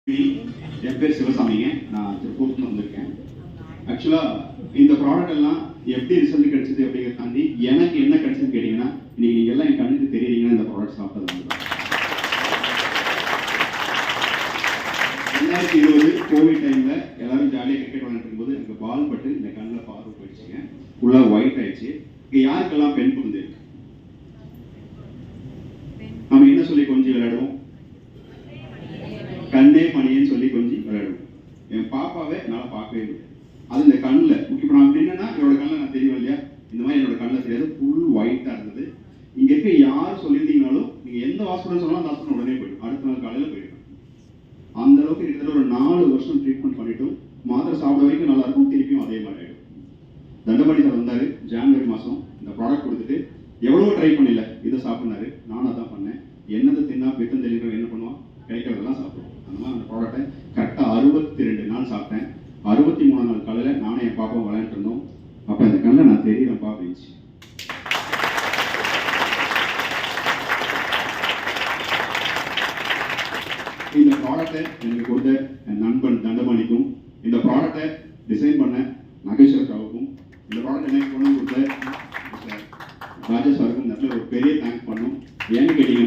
என் பேர் சிவசாமிங்க. நான் திருப்பூர்ல வந்திருக்கேன். ஆக்சுவலா இந்த ப்ராடக்ட் எல்லாம் எப்படி ரிசல்ட் கிடைச்சது அப்படிங்கிறத தாண்டி எனக்கு என்ன கிடைச்சதுன்னு கேட்டீங்கன்னா, இன்னைக்கு நீங்க எல்லாம் என் கண்ணுக்கு தெரியுறீங்கன்னா இந்த ப்ராடக்ட் சாப்பிட்டது. 2020 கோவிட் டைம்ல எல்லாரும் ஜாலியாக கிரிக்கெட் விளையாண்டு இருக்கும்போது எனக்கு பால் பட்டு இந்த கண்ணில் பார்வை போயிடுச்சுங்க. ஃபுல்லா ஒயிட் ஆயிடுச்சு. இங்க யாருக்கெல்லாம் பெண் குழந்தை இருக்கு? நம்ம என்ன சொல்லி கொஞ்சம் விளையாடுவோம்? கண்ணே மணியன்னு சொல்லி கொஞ்சம் விளையாடுவோம். என் பாப்பாவை என்னால் பார்க்கவே முடியாது. அது இந்த கண்ணில் இப்போ நான் என்னன்னா என்னோட கண்ணில் நான் தெரியும் இல்லையா, இந்த மாதிரி என்னோட கண்ணில் தெரியாது, ஃபுல் ஒயிட்டாக இருந்தது. இங்கே இருக்க யார் சொல்லியிருந்தீங்கனாலும் நீங்கள் எந்த ஹாஸ்பிட்டல் சொன்னாலும் அந்த ஹாஸ்பிட்டல் உடனே போயிடும், அடுத்த நாள் காலையில் போயிடும். அந்த அளவுக்கு கிட்டத்தட்ட ஒரு 4 வருஷம் ட்ரீட்மெண்ட் பண்ணிட்டோம். மாத்திரை சாப்பிட வரைக்கும் நல்லா இருக்கும், திருப்பியும் அதே மாதிரி ஆகிடும். தண்டபாணி சார் வந்தார் ஜான்வரி மாதம், இந்த ப்ராடக்ட் கொடுத்துட்டு எவ்வளவோ ட்ரை பண்ணல, இதை சாப்பிட்னாரு. நானும் அதான் பண்ணேன். என்னதை தின்னா பித்தம் தெளிக்கிறோம், என்ன பண்ணுவோம், கிடைக்கிறதெல்லாம் சாப்பிடுவோம். அந்த மாதிரி அந்த ப்ராடக்டை கரெக்டாக 62 நாள் சாப்பிட்டேன். 63 நாள் காலையில் நானும் என் பாப்பாவும் விளையாண்டு இருந்தோம். அப்போ இந்த கண்ணில் நான் தெரியுறேன்ப்பா அப்படின்ச்சு. இந்த ப்ராடக்டை எனக்கு கொடுத்த என் நண்பன் தண்டபாணிக்கும், இந்த ப்ராடக்டை டிசைன் பண்ண நகேஸ்வரராவுக்கும், இந்த ப்ராடக்ட் எனக்கு கொண்டு கொடுத்த ராஜா சாருக்கும் இந்த இடத்துல ஒரு பெரிய தேங்க்ஸ் பண்ணும். ஏன்னு கேட்டீங்கன்னா